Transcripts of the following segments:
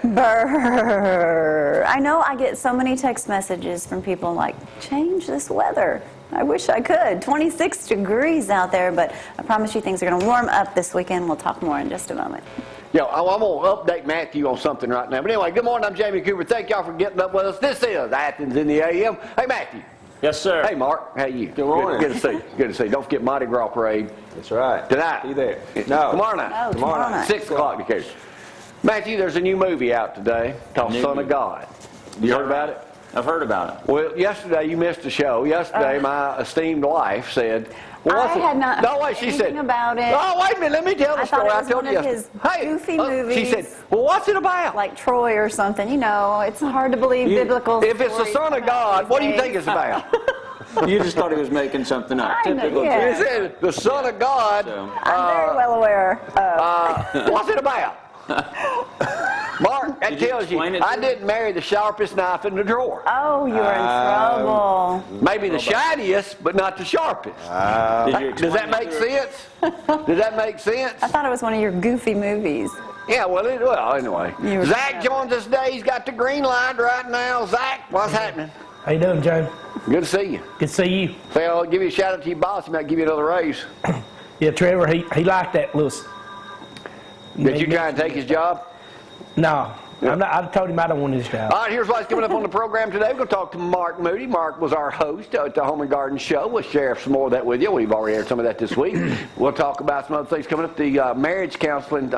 Brrr. I know I get so many text messages from people like, change this weather. I wish I could. 26 degrees out there, but I promise you things are going to warm up this weekend. We'll talk more in just a moment. Yo, I'm going to update Matthew on something right now. But anyway, good morning. I'm Jamie Cooper. Thank y'all for getting up with us. This is Athens in the AM. Hey, Matthew. Yes, sir. Hey, Mark. How you? Good morning. Good to see you. Good to see you. Don't forget Mardi Gras Parade. That's right. Tonight. You there? No. Tomorrow night. Oh, tomorrow night. 6 o'clock, in case. Matthew, there's a new movie out today called Son of God. You heard about it? I've heard about it. Well, yesterday you missed the show. Yesterday, my esteemed wife said, well, I had not heard she said, about it. Oh, wait a minute, let me tell the story. I thought it was one of his goofy movies. She said, well, what's it about? Like Troy or something. You know, it's hard to believe biblical If it's the stories Son of God, what do you think it's about? You just thought he was making something up. Typical. yeah. He said, the Son of God. So. I'm very well aware of. What's it about? Mark, that tells you, I didn't marry the sharpest knife in the drawer. Oh, you were in trouble. Maybe the shiniest, but not the sharpest. Does that make sense? Does that make sense? I thought it was one of your goofy movies. Yeah, well, anyway. Zack joins us today. He's got the green light right now. Zack, what's happening? How you doing, Joe? Good to see you. Good to see you. Say, I'll give you a shout out to your boss. He might give you another raise. Yeah, Trevor, he liked that little. Did you try and take his job? No. Yeah. I told him I don't want his job. All right, here's what's coming up on the program today. We're going to talk to Mark Moody. Mark was our host at the Home and Garden Show. We'll share some more of that with you. We've already aired some of that this week. We'll talk about some other things coming up. The marriage counseling,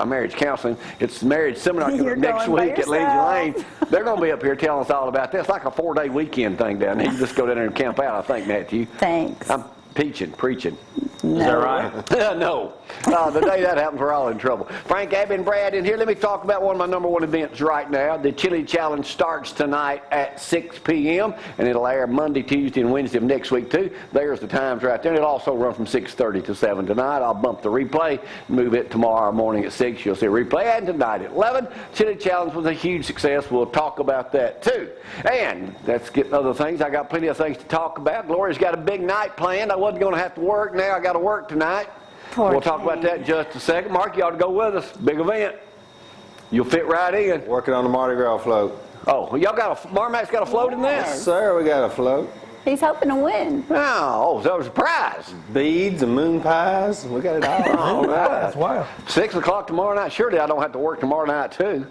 it's marriage seminar coming up next week at Lindsay Lane. They're going to be up here telling us all about this. It's like a 4-day weekend thing down there. You just go down there and camp out, I think, Matthew. Thanks. I'm preaching. No. Is that right? No. The day that happens, we're all in trouble. Frank, Abby, and Brad in here. Let me talk about one of my number one events right now. The Chili Challenge starts tonight at 6 p.m. and it'll air Monday, Tuesday, and Wednesday of next week, too. There's the times right there. And it'll also run from 6:30 to 7 tonight. I'll bump the replay, move it tomorrow morning at 6. You'll see a replay. And tonight at 11, Chili Challenge was a huge success. We'll talk about that, too. And let's get other things. I got plenty of things to talk about. Gloria's got a big night planned. I wasn't going to have to work. Now I got to work tonight. We'll talk about that in just a second. Mark, you ought to go with us. Big event. You'll fit right in. Working on the Mardi Gras float. Oh, y'all got Marmax's got a float in this? Yes, sir, we got a float. He's hoping to win. Oh, so it was a prize. Beads and moon pies. We got it all. All right. That's wild. 6 o'clock tomorrow night. Surely I don't have to work tomorrow night, too.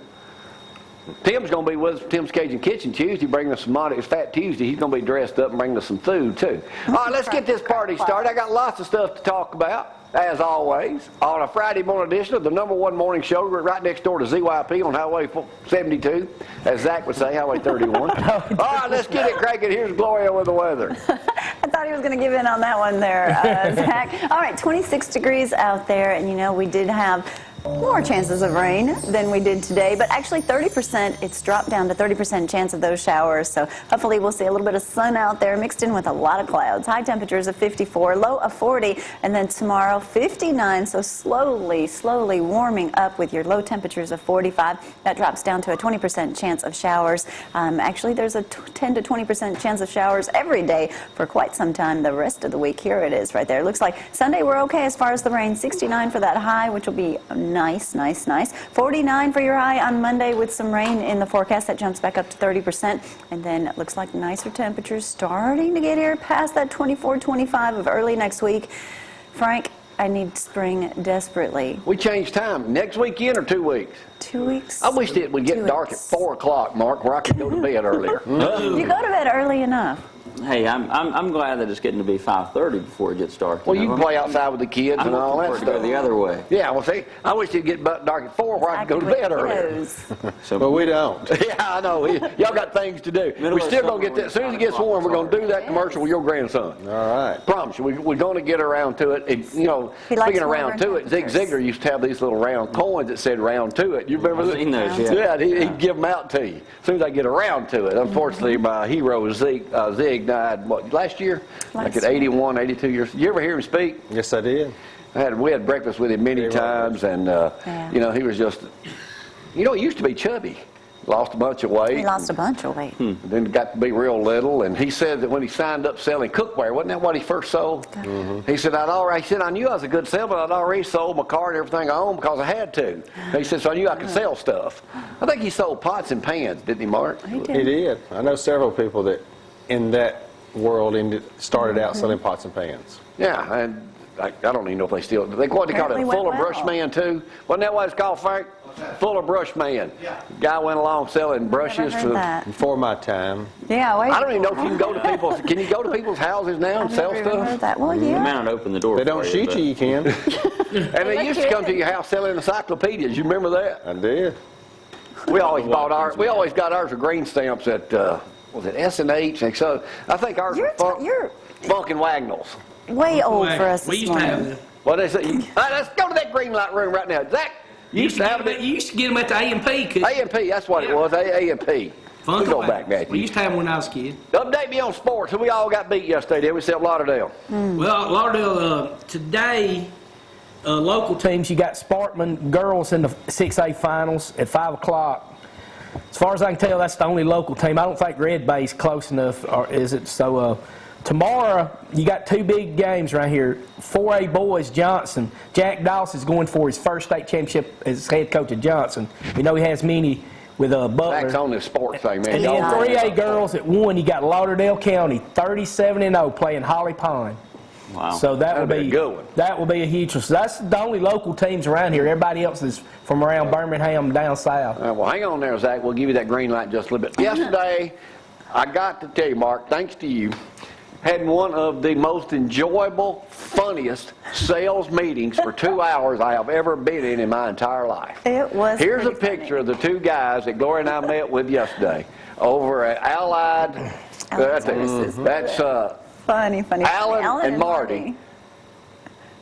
Tim's going to be with us, Tim's Cajun Kitchen Tuesday, bringing us some It's Fat Tuesday. He's going to be dressed up and bringing us some food, too. All right, let's get this party started. I got lots of stuff to talk about, as always, on a Friday morning edition of the number one morning show right next door to ZYP on Highway 72, as Zack would say, Highway 31. All right, let's get it cracking. Here's Gloria with the weather. I thought he was going to give in on that one there, Zack. All right, 26 degrees out there, and you know we did have more chances of rain than we did today, but actually 30%, it's dropped down to 30% chance of those showers, so hopefully we'll see a little bit of sun out there mixed in with a lot of clouds. High temperatures of 54, low of 40, and then tomorrow 59, so slowly warming up with your low temperatures of 45. That drops down to a 20% chance of showers. Actually, there's a 10 to 20% chance of showers every day for quite some time the rest of the week. Here it is right there. Looks like Sunday we're okay as far as the rain. 69 for that high, which will be nice. 49 for your high on Monday with some rain in the forecast. That jumps back up to 30%. And then it looks like nicer temperatures starting to get here past that 24, 25 of early next week. Frank, I need spring desperately. We changed time. Next weekend or 2 weeks? 2 weeks? I wish it would get dark at 4 o'clock, Mark, where I could go to bed earlier. You go to bed early enough. Hey, I'm glad that it's getting to be 5:30 before it gets dark. Well, you can play outside with the kids and all that to stuff. go the other way. Yeah, well, see, I wish it'd get dark at 4 where I could go to bed earlier. But we don't. Yeah, I know. Y'all got things to do. We're still going to get that. As soon as it gets warm, we're going to do that commercial with your grandson. All right. Promise you, we're going to get around to it. And, you know, speaking of round to it, Zig Ziglar used to have these little round coins that said round to it. You remember I've seen those, yeah. Yeah, he'd give them out to you as soon as I get around to it. Unfortunately, my hero, Zig died, what, last year? Like at 81, 82 years. You ever hear him speak? Yes, I did. We had breakfast with him many times, and, you know, he was just, you know, he used to be chubby. Lost a bunch of weight. He lost a bunch of weight. Then got to be real little, and he said that when he signed up selling cookware, wasn't that what he first sold? He said, I knew I was a good seller, but I'd already sold my car and everything I owned because I had to. He said, so I knew I could sell stuff. I think he sold pots and pans, didn't he, Mark? He did. He did. I know several people that in that world started out selling pots and pans. Yeah, and I don't even know if they still, what they call it, Apparently went fuller brush well. man too? Wasn't that what it's called, Frank? Fuller brush man. Yeah. Guy went along selling brushes Never heard that. Before my time. Yeah, wait. I don't even know if you can go to people's, can you go to people's houses now and I've sell never even heard stuff? that. Well, They yeah. might not open the door They for don't shoot but- you can. And they used to come to your house selling encyclopedias. You remember that? I did. We always got ours with green stamps at, was it S&H? And so I think ours were You're Funk and Wagnalls. way old for us We this used to have morning. them. Well, they say, all right, let's go to that green light room right now. Zach, you used to have You it. used to get them at the A&P. A&P, that's what it was, A&P. We go back, We Matthew. used to have them when I was a kid. Update me on sports. We all got beat yesterday, did we? Except Lauderdale. Well, Lauderdale, today, local teams, you got Sparkman girls in the 6A finals at 5 o'clock. As far as I can tell, that's the only local team. I don't think Red Bay's close enough, or is it? So tomorrow, you got two big games right here. 4A boys, Johnson. Jack Dawson's going for his first state championship as head coach at Johnson. We know he has many with Butler. Zach's on this sports thing, man. And then Yeah. 3A girls at 1, you got Lauderdale County, 37-0, playing Holly Pond. Wow. So that would That'd be be a good one. That will be a huge one. So that's the only local teams around here. Everybody else is from around Birmingham down south. All right, well, hang on there, Zach. We'll give you that green light in just a little bit. Yesterday, I got to tell you, Mark, thanks to you, had one of the most enjoyable, funniest sales meetings for 2 hours I have ever been in my entire life. It was Here's a pretty picture of the two guys that Gloria and I met with yesterday over at Allied. Services. That's funny. Alan and Marty.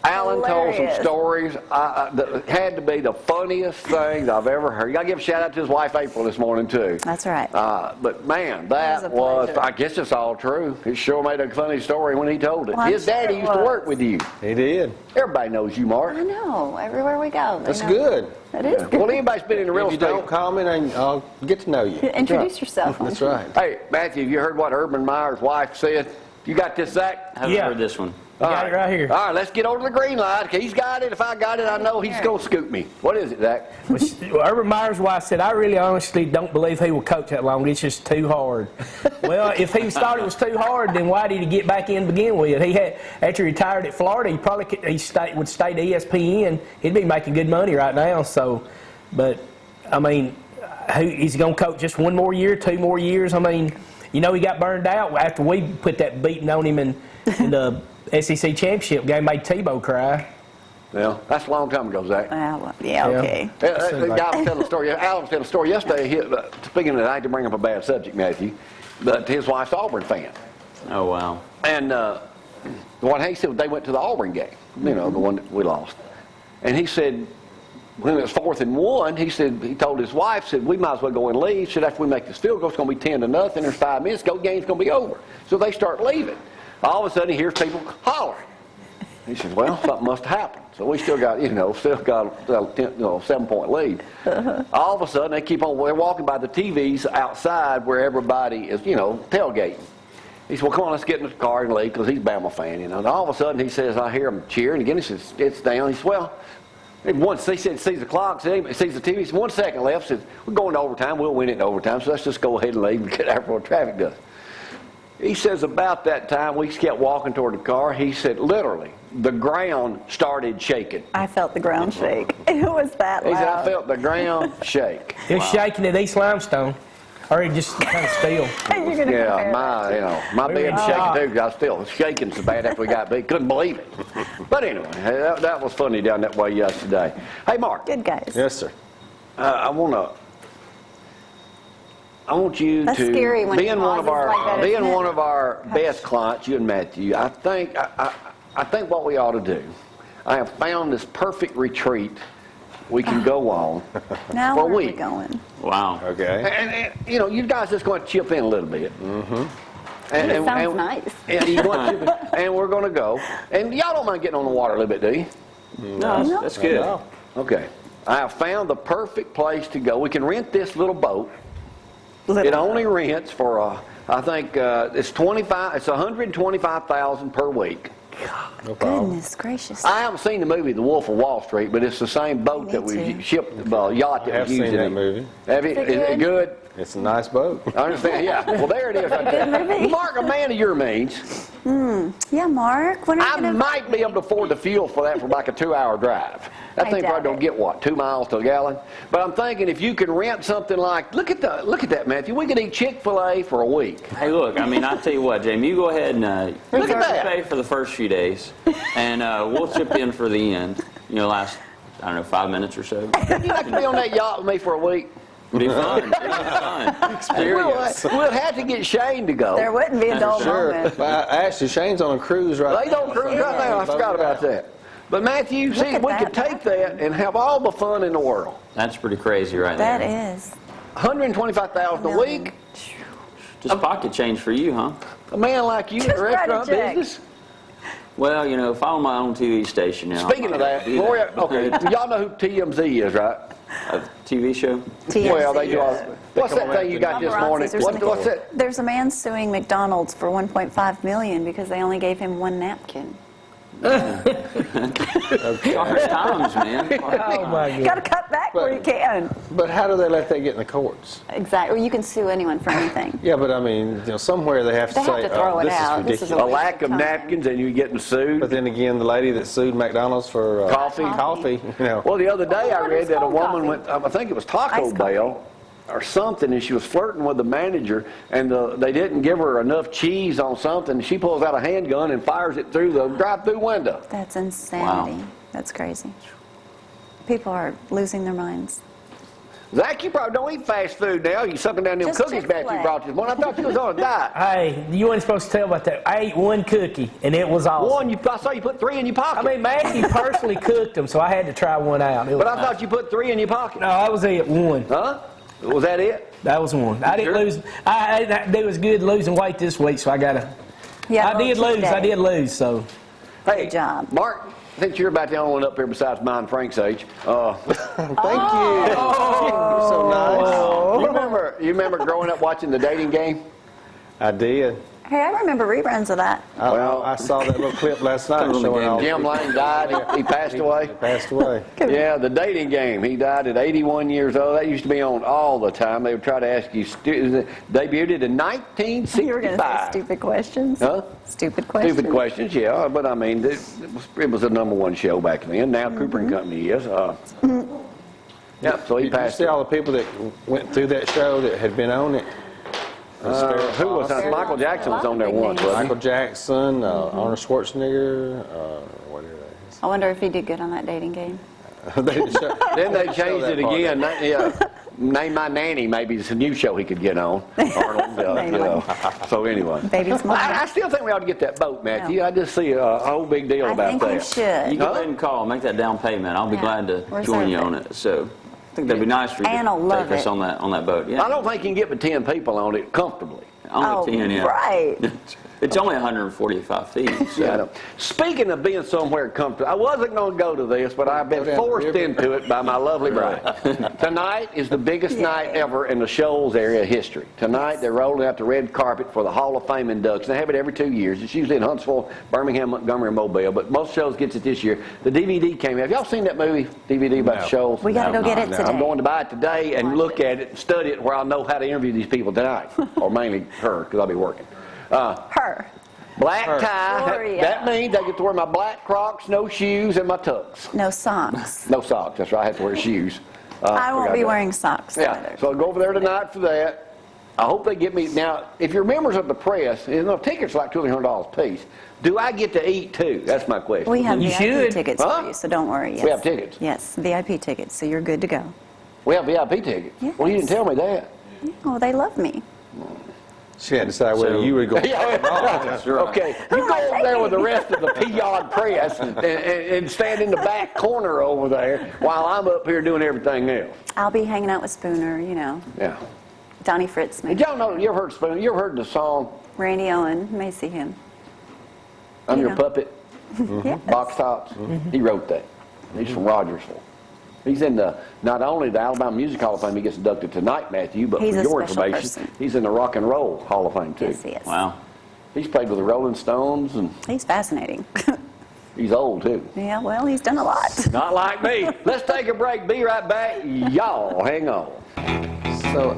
Alan told some Hilarious. stories that had to be the funniest things I've ever heard. You got to give a shout out to his wife April this morning too. That's right. But man, was a that was, pleasure. I guess it's all true. He sure made a funny story when he told it. Well, I'm His sure daddy it used to was. work with you. He did. Everybody knows you, Mark. I know. Everywhere we go. they That's know. good. That is good. Well, anybody's been in the real If you don't estate. comment, I'll get to know you. Introduce yourself. That's right. Hey, Matthew, have you heard what Urban Meyer's wife said? You got this, Zach? I haven't Yeah. heard this one. You got it right here. All right, let's get over to the green light. He's got it. If I got it, I know he's going to scoop me. What is it, Zach? Well, Urban Meyer's wife said, I really honestly don't believe he will coach that long. It's just too hard. Well, if he thought it was too hard, then why did he get back in to begin with? He had, after he retired at Florida, he probably could, would stay to ESPN. He'd be making good money right now. So, but, I mean, he's going to coach just 1 more year, 2 more years. I mean, you know, he got burned out after we put that beating on him in the SEC championship game, made Tebow cry. Well, that's a long time ago, Zach. Yeah, okay. The guy was telling a story. Alan was telling a story yesterday. Speaking of that, I hate to bring up a bad subject, Matthew, but his wife's an Auburn fan. Oh, wow. And what he said, they went to the Auburn game, you know, the one that we lost. And he said, when it was 4th and 1, he said, he told his wife, said, we might as well go and leave. Said, after we make this field goal, it's going to be 10-0. There's 5 minutes. Go, game's going to be over. So they start leaving. All of a sudden, he hears people hollering. He says, well, something must have happened. So we still got, a 7-point lead. All of a sudden, they keep on, they're walking by the TVs outside where everybody is, tailgating. He said, well, come on, let's get in the car and leave, because he's a Bama fan, And all of a sudden, he says, I hear him cheering. Again, he says, it's down. He says, well, he said, sees the clock, sees the TV. He said, 1 second left. Says, we're going to overtime. We'll win it in overtime, so let's just go ahead and leave and get out before traffic does. He says about that time, we kept walking toward the car. He said, literally, the ground started shaking. I felt the ground shake. It was that He said, I loud. felt the ground shake. It was shaking at East Limestone, or it just kind of still. You're gonna Yeah, compare my We were bed in was shock. shaking too, because I was still shaking so bad after we got beat. Couldn't believe it. But anyway, that was funny down that way yesterday. Hey, Mark, Good guys. Yes, sir. I want you That's to, scary when being it one of pauses our, like that, being isn't it? one of our best clients, you and Matthew, I think what we ought to do, I have found this perfect retreat we can go on Now for a where are we week. going? Wow. Okay. And you guys just going to chip in a little bit. It sounds nice. And we're going to go. And y'all don't mind getting on the water a little bit, do you? No, that's good. No. Okay. I have found the perfect place to go. We can rent this little boat. It only rents for, I think, it's 25. It's 125,000 per week. No problem. Goodness gracious. I haven't seen the movie The Wolf of Wall Street, but it's the same boat Me that we too. shipped, yacht I that have was used seen in that it. movie. Have you? Is it good? It's a nice boat. I understand. Yeah. Well, there it is. Right there. Good movie. Mark, a man of your means, Yeah, Mark. When are you I gonna might be able to afford the fuel for that for like a 2-hour drive. That I thing doubt probably don't it. get what, 2 miles to a gallon. But I'm thinking if you can rent something like, look at that, Matthew. We could eat Chick-fil-A for a week. Hey, look, I mean, I'll tell you what, Jamie, you go ahead and Look at that. pay for the first few days, and we'll chip in for the end. You know, last, I don't know, 5 minutes or so. You'd like to be on that yacht with me for a week? It'd be fun. It'd be fun. Experience. We'll have to get Shane to go. There wouldn't be a dull Sure. moment. Actually, Shane's on a cruise right They don't cruise right now. I forgot about that. But Matthew, see, at we that. could take that and have all the fun in the world. That's pretty crazy right That there. is. 125,000 a week. Just pocket change for you, huh? A man like you in the Just write a restaurant check. business. Well, you know, if I own my own TV station now. Speaking of that, Gloria, okay, y'all know who TMZ is, right? A TV show? TMZ. Well, they do all. What's come that on thing you got this morning? Paparazzi's or something. What's that? There's a man suing McDonald's for $1.5 million because they only gave him one napkin. Hard times, man. Oh my Got to God. cut back where you can. But how do they let that get in the courts? Exactly. Or you can sue anyone for anything. Yeah, but I mean, somewhere they have to They have say, to throw oh, it this out. is This is ridiculous. A lack of napkins and you getting sued. But then again, the lady that sued McDonald's for Coffee. you know. Well, the other day I what read is that a cold woman coffee? went, I think it was Taco Iced Bell or something, and she was flirting with the manager, and they didn't give her enough cheese on something. She pulls out a handgun and fires it through the drive-through window. That's insanity. Wow. That's crazy. People are losing their minds. Zach, you probably don't eat fast food now. You sucking down them Just cookies back Chick-fil-A. you brought this morning. I thought you was on a diet. Hey, you weren't supposed to tell about that. I ate one cookie, and it was awesome. I saw you put 3 in your pocket. I mean, Mathew personally cooked them, so I had to try one out. It was, but I thought you put 3 in your pocket. no, I was at one. Huh? Was that it? That was one. I didn't Sure. lose. It was good losing weight this week, so I got to. Yeah, I did lose. I did lose. So Hey, Good job. Mark, since you're about the only one up here besides mine and Frank's age, Thank you. You're so nice. you remember growing up watching the dating game? I did. Hey, I remember reruns of that. Well- I saw that little clip last night Come on, showing all Jim Lane died. He passed away. He passed away. Yeah, the dating game. He died at 81 years old. That used to be on all the time. They would try to ask you. Debuted in 1965. You were going to say stupid questions. Huh? Stupid questions. Stupid questions, yeah. But I mean, it was a #1 show back then. Now Cooper and Company is. Yeah, so he Did you passed. see all the people that went through that show that had been on it? Who was that? Michael Jackson was on there once, wasn't Michael Jackson, Arnold Schwarzenegger, whatever that I wonder if he did good on that dating game. is. They didn't show- Then they didn't show changed that it part. again. Yeah, Name My Nanny. Maybe it's a new show he could get on. Arnold. Name My- So anyway, Baby's mom. I still think we ought to get that boat, Matthew. I just see a whole big deal I about think that. you should. You go Huh? ahead and call, make that down payment. I'll be Yeah. glad to Reserve join you it. on it. So I think that'd be nice for you Ann will to love take us it. on that boat. Yeah. I don't think you can get but 10 people on it comfortably. Only 10, yeah. right. It's only 145 feet. So. Yeah, I know. Speaking of being somewhere comfortable, I wasn't going to go to this, but I've been Go down the forced river. into it by my lovely bride. Tonight is the biggest night ever in the Shoals area history. Tonight they're rolling out the red carpet for the Hall of Fame induction. They have it every 2 years. It's usually in Huntsville, Birmingham, Montgomery, and Mobile, but most shows gets it this year. The DVD came out. Have y'all seen that movie, DVD about the Shoals? We got to No, go get no, it no. today. I'm going to buy it today and Watch look it. at it and study it where I'll know how to interview these people tonight, or mainly her, because I'll be working. Her. Black tie. Gloria. That means I get to wear my black Crocs, no shoes, and my tux. No socks. No socks. That's right. I have to wear shoes. I won't forgot be that. wearing socks Yeah. either. So I'll go over there tonight for that. I hope they get me. Now, if you're members of the press, tickets are like $200 a piece. Do I get to eat too? That's my question. We have You VIP should. tickets Huh? for you, so don't worry. Yes. We have tickets? Yes, VIP tickets, so you're good to go. We have VIP tickets. Well, you didn't Yes. tell me that. Oh, they love me. She had to decide whether So- you would go. That's right. Okay, you go over there with the rest of the PR press and stand in the back corner over there while I'm up here doing everything else. I'll be hanging out with Spooner, Yeah. Donnie Fritz, Did y'all know? You ever heard Spoon? You ever heard the song Randy Owen. You may see him. "I'm Your Yeah. Puppet"? Yes. Box Tops. He wrote that. He's from Rogersville. He's in not only the Alabama Music Hall of Fame, he gets inducted tonight, Matthew, but He's for a your special information, person. he's in the Rock and Roll Hall of Fame, too. Yes, he is. Wow. He's played with the Rolling Stones, and He's fascinating. he's old, too. Yeah, well, he's done a lot. Not like me. Let's take a break. Be right back. Y'all hang on. So